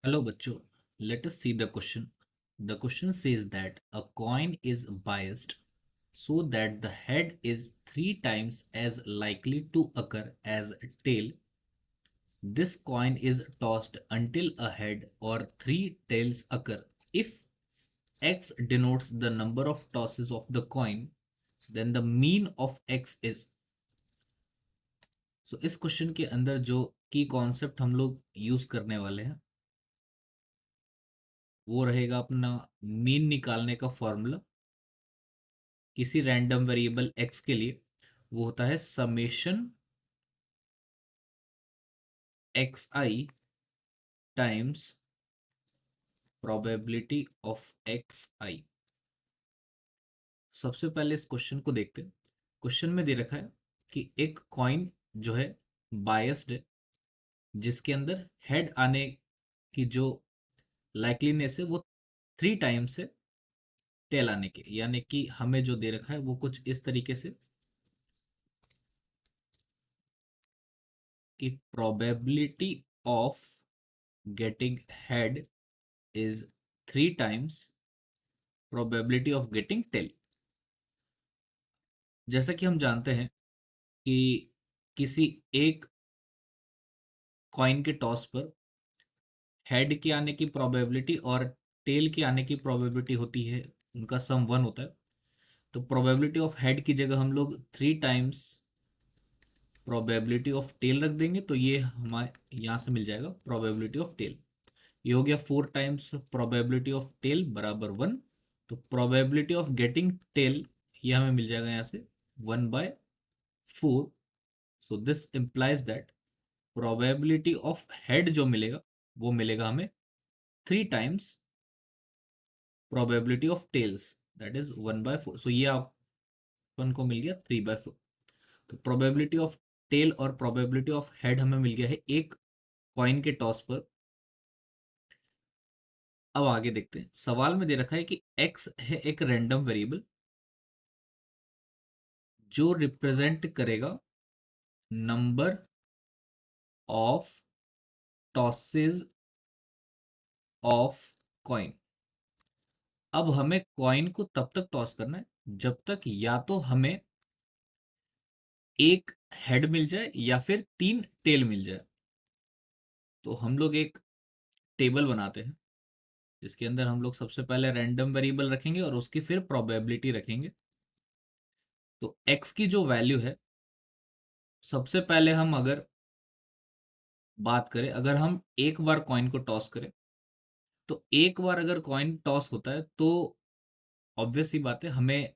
Hello, bachcho. Let us see the question. The question says that a coin is biased so that the head is three times as likely to occur as tail. This coin is tossed until a head or three tails occur. If x denotes the number of tosses of the coin, then the mean of x is. So इस question के अंदर जो की concept हम लोग use करने वाले हैं वो रहेगा अपना मीन निकालने का फॉर्मूला किसी रैंडम वेरिएबल x के लिए। वो होता है summation x i times probability of x i. सबसे पहले इस क्वेश्चन को देखते हैं। क्वेश्चन में दे रखा है कि एक कॉइन जो है बायस्ड है, जिसके अंदर हेड आने की जो लाइकलीनेस है वो थ्री टाइम्स है टेल आने के, यानी कि हमें जो दे रखा है वो कुछ इस तरीके से कि probability of getting head is three times probability of getting tell. जैसा कि हम जानते हैं कि किसी एक कॉइन के टॉस पर हेड के आने की प्रोबेबिलिटी और टेल के आने की प्रोबेबिलिटी होती है, उनका सम वन होता है। तो प्रोबेबिलिटी ऑफ हेड की जगह हम लोग three times probability of tail रख देंगे, तो ये हमारे यहाँ से मिल जाएगा प्रोबेबिलिटी ऑफ टेल। ये हो गया four times probability of tail बराबर वन। तो प्रोबेबिलिटी ऑफ गेटिंग टेल ये हमें मिल जाएगा यहाँ से one by four. So this implies that probability of head जो मिलेगा वो मिलेगा हमें three times probability of tails, that is one by four. So ये अपन को मिल गया थ्री बाय फोर। तो प्रोबेबिलिटी ऑफ टेल और प्रोबेबिलिटी ऑफ हेड हमें मिल गया है एक कॉइन के टॉस पर। अब आगे देखते हैं। सवाल में दे रखा है कि x है एक रैंडम वेरिएबल जो रिप्रेजेंट करेगा number of tosses of coin. अब हमें कॉइन को तब तक टॉस करना है जब तक या तो हमें एक हेड मिल जाए या फिर तीन टेल मिल जाए। तो हम लोग एक टेबल बनाते हैं जिसके अंदर हम लोग सबसे पहले रैंडम वेरिएबल रखेंगे और उसकी फिर प्रोबेबिलिटी रखेंगे। तो x की जो वैल्यू है, सबसे पहले हम अगर बात करें, अगर हम एक बार कॉइन को टॉस करें तो एक बार अगर कॉइन टॉस होता है तो ऑब्वियस सी बात है हमें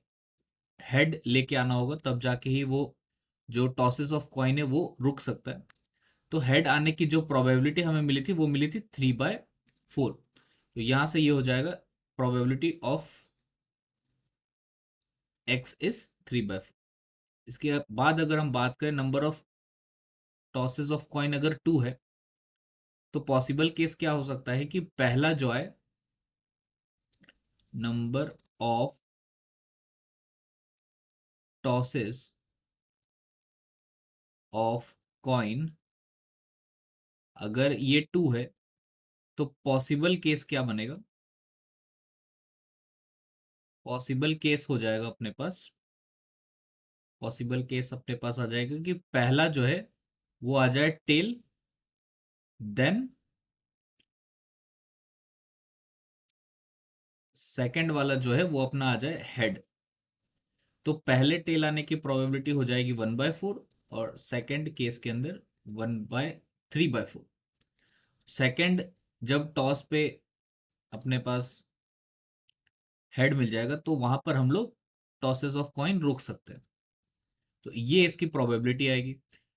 हेड लेके आना होगा, तब जाके ही वो जो टॉसेस ऑफ कॉइन है वो रुक सकता है। तो हेड आने की जो प्रोबेबिलिटी हमें मिली थी वो मिली थी थ्री बाय फोर। तो यहां से ये हो जाएगा probability of x is three by four. इसके बाद अगर हम बात करें number of tosses of coin अगर टू है, तो पॉसिबल केस क्या हो सकता है कि पहला जो है number of tosses of coin अगर ये टू है तो पॉसिबल केस क्या बनेगा, पॉसिबल केस हो जाएगा अपने पास, पॉसिबल केस अपने पास आ जाएगा कि पहला जो है वो आ जाए टेल, देन सेकंड वाला जो है वो अपना आ जाए हेड। तो पहले टेल आने की प्रोबेबिलिटी हो जाएगी वन बाय फोर और सेकंड केस के अंदर one by three by four. Second जब टॉस पे अपने पास हेड मिल जाएगा तो वहां पर हम लोग टॉसेस ऑफ कॉइन रोक सकते हैं। तो ये इसकी प्रोबेबिलिटी आएगी।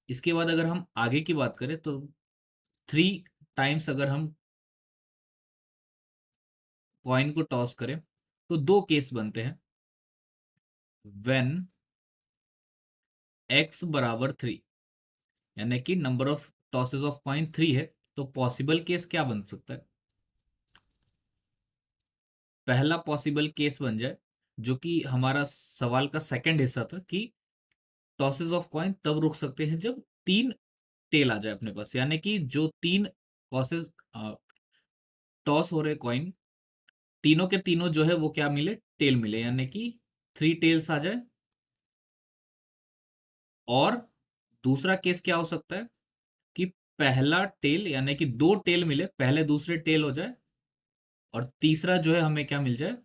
इसके बाद अगर हम आगे की बात करें तो थ्री टाइम्स अगर हम कॉइन को टॉस करें तो दो केस बनते हैं। व्हेन एक्स बराबर थ्री, यानी कि number of tosses of coin three है, तो पॉसिबल केस क्या बन सकता है। पहला पॉसिबल केस बन जाए जो कि हमारा सवाल का सेकंड हिस्सा था कि टॉसेस ऑफ कॉइन तब रुक सकते हैं जब तीन टेल आ जाए अपने पास, यानी कि जो तीन टॉसेस टॉस हो रहे कॉइन, तीनों के तीनों जो है वो क्या मिले, टेल मिले, यानी कि 3 टेल्स आ जाए। और दूसरा केस क्या हो सकता है कि पहला टेल यानी कि 2 टेल मिले, पहले दूसरे टेल हो जाए, और तीसरा जो है हमें क्या मिल जाए,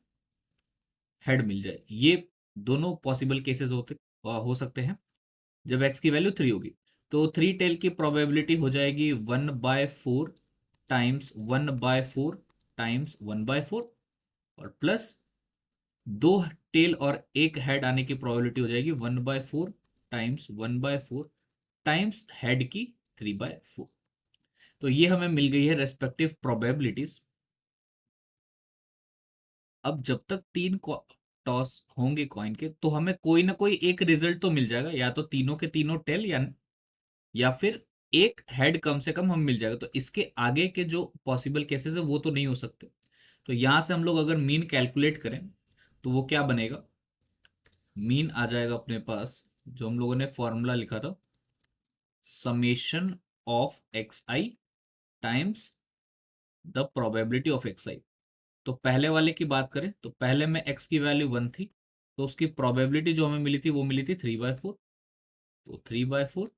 हेड मिल जाए। ये दोनों पॉसिबल केसेस हो सकते हैं जब एक्स की वैल्यू 3 होगी। तो 3 टेल की प्रोबेबिलिटी हो जाएगी 1/4 टाइम्स 1/4 टाइम्स 1/4, और प्लस 2 टेल और एक हेड आने की प्रोबेबिलिटी हो जाएगी 1/4 टाइम्स 1/4 टाइम्स हेड की 3/4। तो ये हमें मिल गई है रेस्पेक्टिव प्रोबेबिलिटीज। अब जब तक 3 टॉस होंगे कॉइन के, तो हमें कोई ना कोई एक रिजल्ट तो मिल जाएगा, या तो तीनों के तीनों टेल, या फिर एक हेड कम से कम हम मिल जाएगा। तो इसके आगे के जो पॉसिबल केसेस है वो तो नहीं हो सकते। तो यहां से हम लोग अगर मीन कैलकुलेट करें तो वो क्या बनेगा, मीन आ जाएगा अपने पास, जो हम लोगों ने फॉर्मूला लिखा था, summation of x i times the probability of x i. तो पहले वाले की बात करें तो पहले में एक्स की वैल्यू 1 थी, तो उसकी प्रोबेबिलिटी जो हमें मिली थी वो मिली थी 3/4। तो 3/4,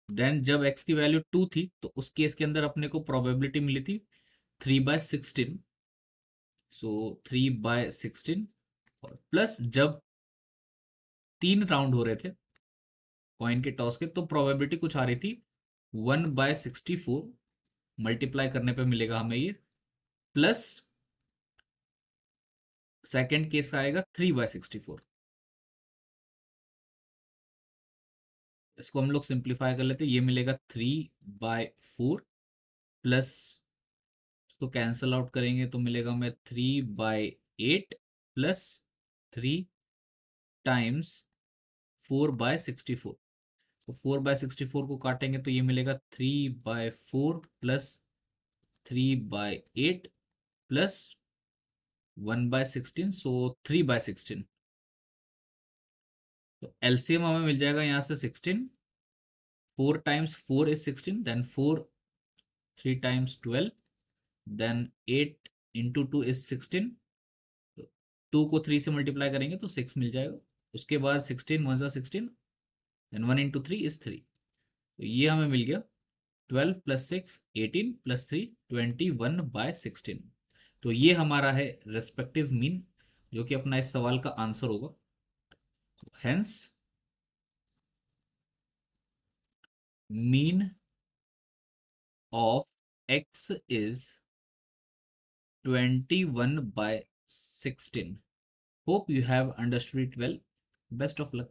देन जब एक्स की वैल्यू 2 थी तो उस केस के अंदर अपने को प्रोबेबिलिटी मिली थी 3/16। सो 3/16, और प्लस जब 3 राउंड हो रहे थे कॉइन के टॉस के, तो प्रोबेबिलिटी कुछ आ रही थी 1/64। मल्टीप्लाई करने पे मिलेगा हमें ये, प्लस सेकेंड केस का आएगा 3/64। इसको हम लोग सिंप्लीफाई कर लेते, ये मिलेगा 3/4, प्लस इसको कैंसल आउट करेंगे तो मिलेगा हमें 3/8, प्लस 3 टाइम्स 4/64। तो 4/64 को काटेंगे तो ये मिलेगा 3/4 प्लस 3/8 प्लस 1/16, सो 3/16। तो एलसीएम हमें मिल जाएगा यहाँ से 16। 4 times 4 is 16, then 4 3 times 12, then 8 into 2 is 16। तो 2 को 3 से मल्टीप्लाई करेंगे तो 6 मिल जाएगा। उसके बाद 16 1 16, देन 1 इंटू 3 इज 3। तो ये हमें मिल गया 12 प्लस 6 18 प्लस 3 21/16। तो ये हमारा है रेस्पेक्टिव मीन, जो कि अपना इस सवाल का आंसर होगा। Hence mean of x is 21/16। Hope you have understood it well. Best of luck.